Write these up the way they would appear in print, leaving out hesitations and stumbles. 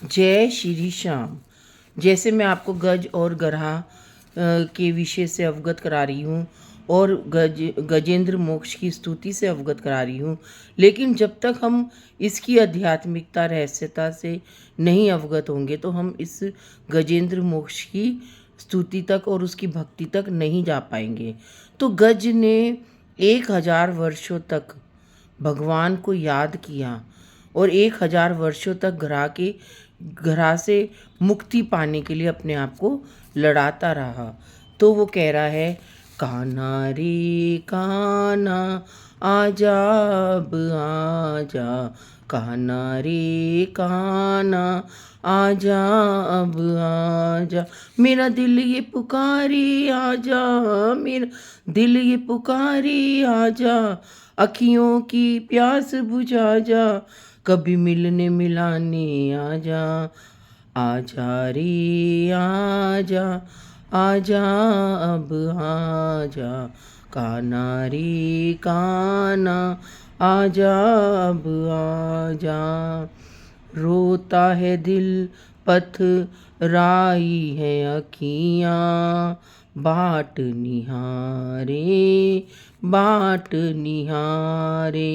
जय श्री श्याम। जैसे मैं आपको गज और गरहा के विषय से अवगत करा रही हूँ और गजेंद्र मोक्ष की स्तुति से अवगत करा रही हूँ, लेकिन जब तक हम इसकी आध्यात्मिकता रहस्यता से नहीं अवगत होंगे तो हम इस गजेंद्र मोक्ष की स्तुति तक और उसकी भक्ति तक नहीं जा पाएंगे। तो गज ने 1000 वर्षों तक भगवान को याद किया और 1000 वर्षों तक घरा से मुक्ति पाने के लिए अपने आप को लड़ाता रहा। तो वो कह रहा है, कान्हा रे कान्हा आजा अब आजा, कान्हा रे कान्हा आजा अब आजा, मेरा दिल ये पुकारी आजा, मेरा दिल ये पुकारी आजा, अखियों की प्यास बुझा जा, कभी मिलने मिलाने आजा, आजा रे आजा, आजा अब आजा, कान्हा रे कान्हा आजा अब आजा, रोता है दिल पथराई है अखियाँ, बाट निहारे बाट निहारे,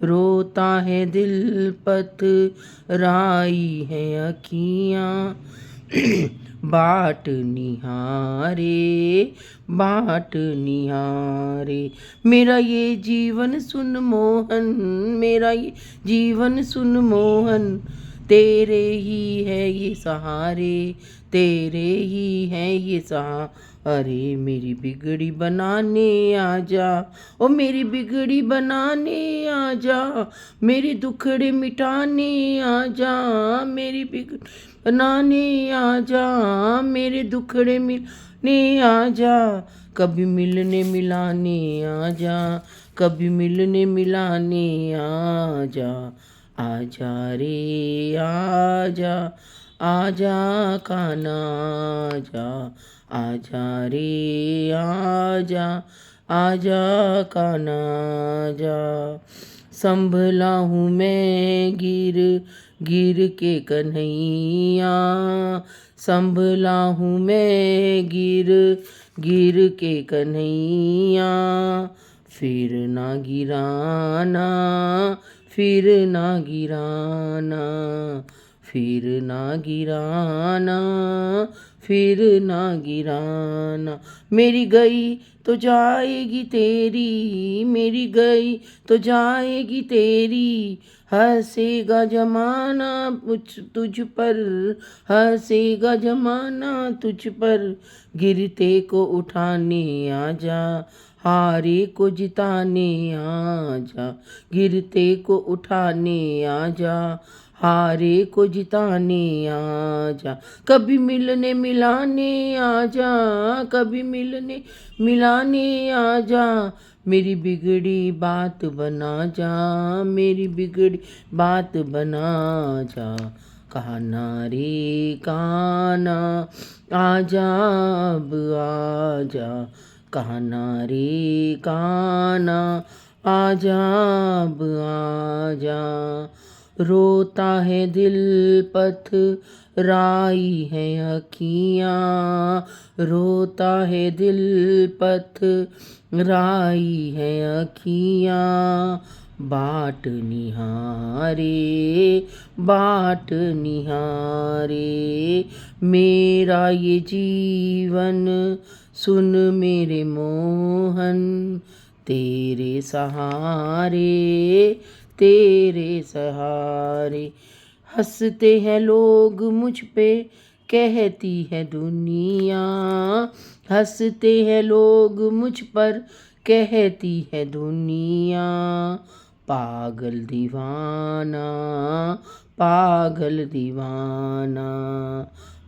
रोता है दिल पथराई है अखियाँ, बाट निहारे बाट निहारे, मेरा ये जीवन सुन मोहन, मेरा ये जीवन सुन मोहन, तेरे ही है ये सहारे, तेरे ही है ये सहारे, मेरी बिगड़ी बनाने आजा, ओ मेरी बिगड़ी बनाने आजा, मेरे दुखड़े मिटाने आजा, मेरी बिगड़ी बनाने आजा, मेरे दुखड़े मिटाने आजा, कभी मिलने मिलाने आजा, कभी मिलने मिलाने आजा, आजा रे आजा, आजा कान्हा आजा, आजा रे आजा, आजा कान्हा आजा, संभला हूँ मैं गिर गिर के कन्हैया, संभला हूँ मैं गिर गिर के कन्हैया, फिर ना गिराना, फिर ना गिराना, फिर ना गिराना, फिर ना गिराना, मेरी गई तो जाएगी तेरी, मेरी गई तो जाएगी तेरी, हंसेगा जमाना तुझ पर, हंसेगा जमाना तुझ पर, गिरते को उठाने आजा, हारे को जिताने आजा, गिरते को उठाने आजा, हारे को जिताने आजा, कभी मिलने मिलाने आजा, कभी मिलने मिलाने आजा, मेरी बिगड़ी बात बना जा, मेरी बिगड़ी बात बना जा, कान्हा रे कान्हा आजा अब आजा, कान्हा रे कान्हा आजा अब आजा, रोता है दिल पथराई है अखियाँ, रोता है दिल पथराई है अखियाँ, बाट निहारे बाट निहारे, मेरा ये जीवन सुन मेरे मोहन, तेरे सहारे तेरे सहारे, हंसते हैं लोग मुझ पे कहती है दुनिया, हंसते हैं लोग मुझ पर कहती है दुनिया, पागल दीवाना पागल दीवाना,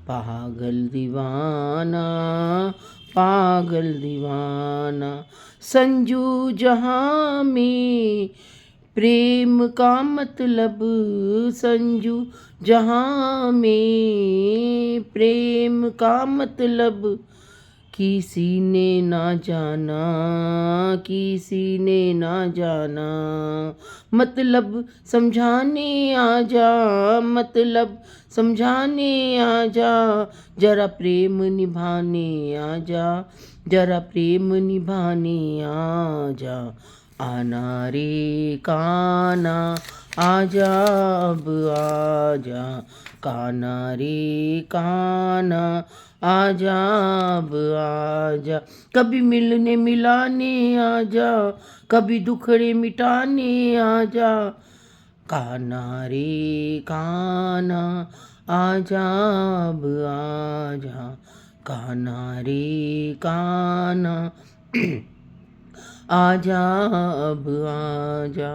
पागल दीवाना पागल दीवाना, संजू जहाँ में प्रेम का मतलब, संजू जहाँ में प्रेम का मतलब, किसी ने ना जाना, किसी ने ना जाना, मतलब समझाने आ जा, मतलब समझाने आ जा, जरा प्रेम निभाने आ जा, जरा प्रेम निभाने आ जा, आना रे काना आजा अब आजा, काना रे काना आजा अब आजा, कभी मिलने मिलाने आजा, कभी दुखड़े मिटाने आजा, काना रे काना आजा अब आजा, काना रे काना आजा अब आजा।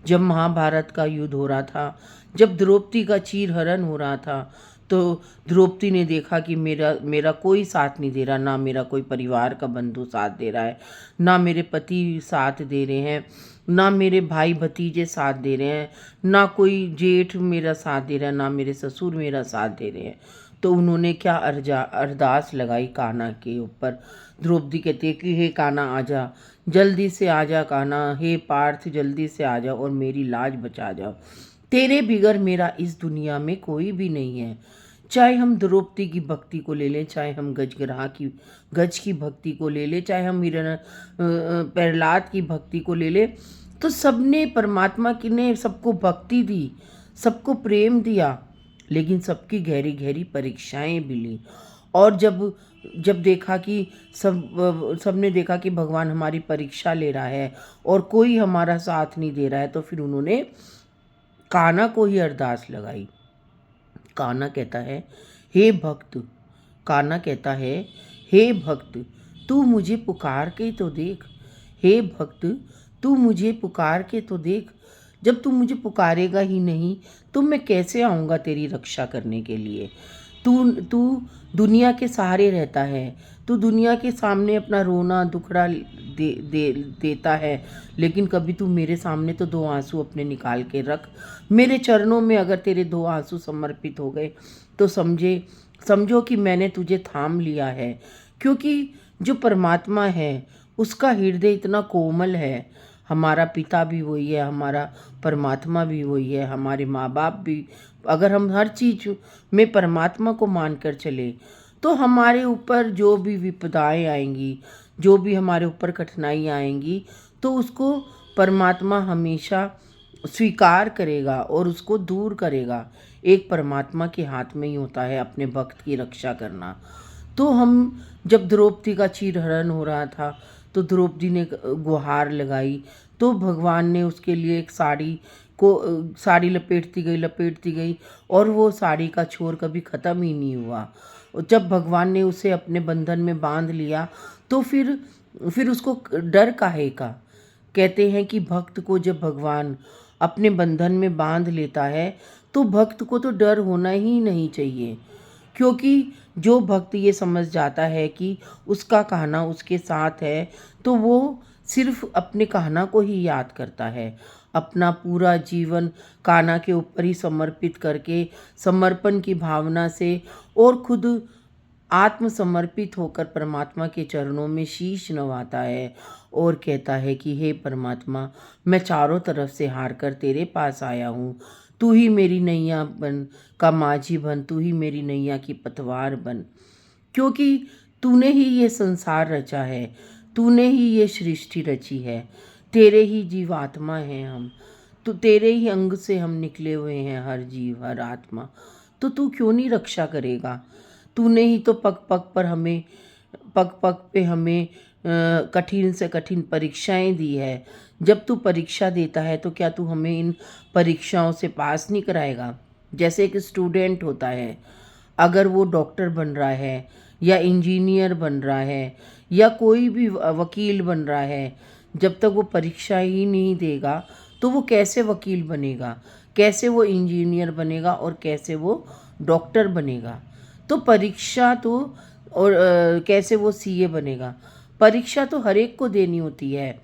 जब महाभारत का युद्ध हो रहा था, जब द्रौपदी का चीरहरण हो रहा था, तो द्रौपदी ने देखा कि मेरा मेरा कोई साथ नहीं दे रहा, ना मेरा कोई परिवार का बंधु साथ दे रहा है, ना मेरे पति साथ दे रहे हैं, ना मेरे भाई भतीजे साथ दे रहे हैं, ना कोई जेठ मेरा साथ दे रहा है, ना मेरे ससुर मेरा साथ दे रहे हैं। तो उन्होंने क्या अरदास लगाई कान्हा के ऊपर। द्रौपदी कहती है कि हे कान्हा आजा, जल्दी से आजा कान्हा, हे पार्थ जल्दी से आजा और मेरी लाज बचा जाओ, तेरे बिगर मेरा इस दुनिया में कोई भी नहीं है। चाहे हम द्रौपदी की भक्ति को ले लें, चाहे हम गज की भक्ति को ले लें, चाहे हम प्रहलाद की भक्ति को ले लें, तो सबने परमात्मा की ने सबको भक्ति दी, सबको प्रेम दिया, लेकिन सबकी गहरी गहरी परीक्षाएं भी ली। और जब जब देखा कि सबने देखा कि भगवान हमारी परीक्षा ले रहा है और कोई हमारा साथ नहीं दे रहा है, तो फिर उन्होंने कान्हा को ही अरदास लगाई। कान्हा कहता है हे भक्त, कान्हा कहता है हे भक्त, तू मुझे पुकार के तो देख, हे भक्त तू मुझे पुकार के तो देख, जब तू मुझे पुकारेगा ही नहीं तो मैं कैसे आऊँगा तेरी रक्षा करने के लिए। तू तू दुनिया के सहारे रहता है, तू दुनिया के सामने अपना रोना दुखड़ा देता है, लेकिन कभी तू मेरे सामने तो दो आंसू अपने निकाल के रख। मेरे चरणों में अगर तेरे दो आंसू समर्पित हो गए तो समझो कि मैंने तुझे थाम लिया है। क्योंकि जो परमात्मा है उसका हृदय इतना कोमल है। हमारा पिता भी वही है, हमारा परमात्मा भी वही है, हमारे माँ बाप भी। अगर हम हर चीज़ में परमात्मा को मानकर चले तो हमारे ऊपर जो भी विपदाएं आएंगी, जो भी हमारे ऊपर कठिनाइयाँ आएंगी, तो उसको परमात्मा हमेशा स्वीकार करेगा और उसको दूर करेगा। एक परमात्मा के हाथ में ही होता है अपने भक्त की रक्षा करना। तो हम जब द्रौपदी का चीरहरण हो रहा था तो द्रौपदी ने गुहार लगाई, तो भगवान ने उसके लिए एक साड़ी लपेटती गई और वो साड़ी का छोर कभी ख़त्म ही नहीं हुआ। जब भगवान ने उसे अपने बंधन में बांध लिया तो फिर उसको डर काहे का। कहते हैं कि भक्त को जब भगवान अपने बंधन में बांध लेता है तो भक्त को तो डर होना ही नहीं चाहिए, क्योंकि जो भक्त ये समझ जाता है कि उसका कहना उसके साथ है तो वो सिर्फ अपने कहना को ही याद करता है। अपना पूरा जीवन कान्हा के ऊपर ही समर्पित करके समर्पण की भावना से और खुद आत्मसमर्पित होकर परमात्मा के चरणों में शीश नवाता है और कहता है कि हे परमात्मा, मैं चारों तरफ से हार कर तेरे पास आया हूँ, तू ही मेरी नैया बन का माझी बन, तू ही मेरी नैया की पतवार बन। क्योंकि तूने ही ये संसार रचा है, तूने ही ये सृष्टि रची है, तेरे ही जीवात्मा हैं हम, तो तेरे ही अंग से हम निकले हुए हैं, हर जीव हर आत्मा। तो तू क्यों नहीं रक्षा करेगा। तूने ही तो पग पग पे हमें कठिन से कठिन परीक्षाएं दी है। जब तू परीक्षा देता है तो क्या तू हमें इन परीक्षाओं से पास नहीं कराएगा। जैसे एक स्टूडेंट होता है, अगर वो डॉक्टर बन रहा है या इंजीनियर बन रहा है या कोई भी वकील बन रहा है, जब तक वो परीक्षा ही नहीं देगा तो वो कैसे वकील बनेगा, कैसे वो इंजीनियर बनेगा और कैसे वो डॉक्टर बनेगा। तो परीक्षा तो और कैसे वो सीए बनेगा। परीक्षा तो हर एक को देनी होती है,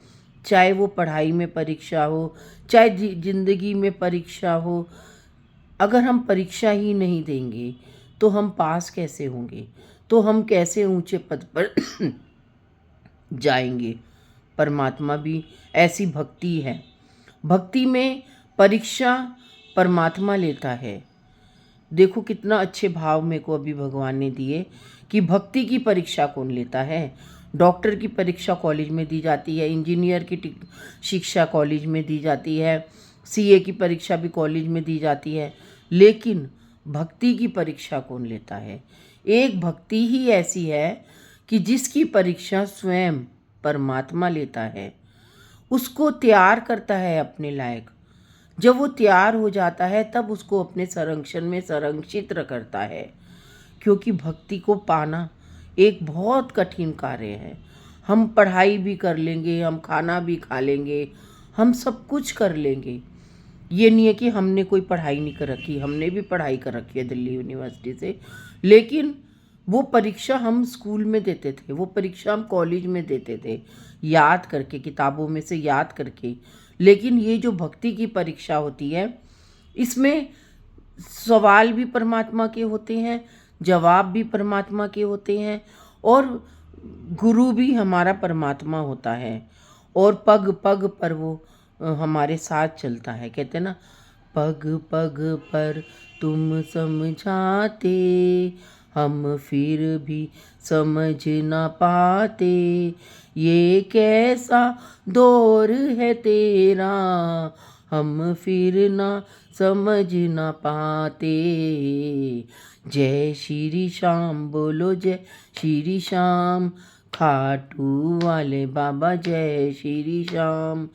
चाहे वो पढ़ाई में परीक्षा हो, चाहे जिंदगी में परीक्षा हो। अगर हम परीक्षा ही नहीं देंगे तो हम पास कैसे होंगे। तो हम कैसे ऊंचे पद पर जाएंगे। परमात्मा भी ऐसी भक्ति है। भक्ति में परीक्षा परमात्मा लेता है। देखो कितना अच्छे भाव मेरे को अभी भगवान ने दिए कि भक्ति की परीक्षा कौन लेता है। डॉक्टर की परीक्षा कॉलेज में दी जाती है, इंजीनियर की शिक्षा कॉलेज में दी जाती है, सीए की परीक्षा भी कॉलेज में दी जाती है, लेकिन भक्ति की परीक्षा कौन लेता है। एक भक्ति ही ऐसी है कि जिसकी परीक्षा स्वयं परमात्मा लेता है, उसको तैयार करता है अपने लायक। जब वो तैयार हो जाता है तब उसको अपने संरक्षण में संरक्षित करता है, क्योंकि भक्ति को पाना एक बहुत कठिन कार्य है। हम पढ़ाई भी कर लेंगे, हम खाना भी खा लेंगे, हम सब कुछ कर लेंगे। ये नहीं है कि हमने कोई पढ़ाई नहीं कर रखी, हमने भी पढ़ाई कर रखी है दिल्ली यूनिवर्सिटी से, लेकिन वो परीक्षा हम स्कूल में देते थे, वो परीक्षा हम कॉलेज में देते थे, याद करके, किताबों में से याद करके। लेकिन ये जो भक्ति की परीक्षा होती है, इसमें सवाल भी परमात्मा के होते हैं, जवाब भी परमात्मा के होते हैं, और गुरु भी हमारा परमात्मा होता है, और पग पग पर वो हमारे साथ चलता है। कहते हैं ना, पग पग पर तुम समझाते, हम फिर भी समझ ना पाते, ये कैसा दौर है तेरा, हम फिर ना समझ ना पाते। जय श्री श्याम बोलो, जय श्री श्याम, खाटू वाले बाबा जय श्री श्याम।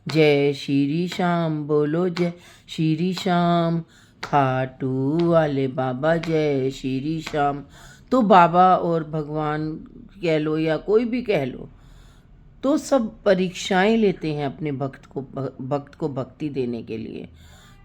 जय श्री श्याम बोलो, जय श्री श्याम, खाटू वाले बाबा जय श्री श्याम। तो बाबा और भगवान कह लो या कोई भी कह लो, तो सब परीक्षाएं लेते हैं अपने भक्त को भक्ति देने के लिए।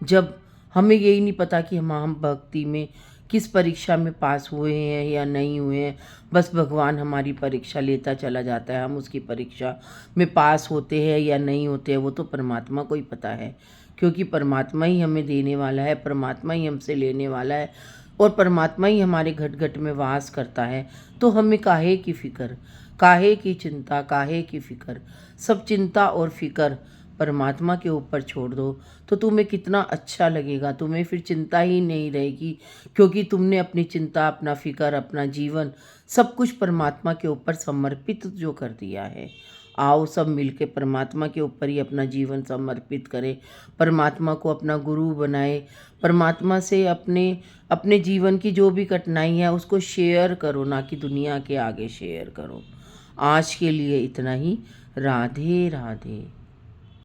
जब हमें यही नहीं पता कि हम भक्ति में किस परीक्षा में पास हुए हैं या नहीं हुए हैं, बस भगवान हमारी परीक्षा लेता चला जाता है, हम उसकी परीक्षा में पास होते हैं या नहीं होते हैं वो तो परमात्मा को ही पता है, क्योंकि परमात्मा ही हमें देने वाला है, परमात्मा ही हमसे लेने वाला है, और परमात्मा ही हमारे घट घट में वास करता है। तो हमें काहे की फ़िक्र, काहे की चिंता, काहे की फ़िक्र, सब चिंता और फ़िक्र परमात्मा के ऊपर छोड़ दो, तो तुम्हें कितना अच्छा लगेगा। तुम्हें फिर चिंता ही नहीं रहेगी, क्योंकि तुमने अपनी चिंता, अपना फ़िक्र, अपना जीवन सब कुछ परमात्मा के ऊपर समर्पित जो कर दिया है। आओ सब मिलके परमात्मा के ऊपर ही अपना जीवन समर्पित करें, परमात्मा को अपना गुरु बनाए, परमात्मा से अपने अपने जीवन की जो भी कठिनाई है उसको शेयर करो, ना कि दुनिया के आगे शेयर करो। आज के लिए इतना ही। राधे राधे।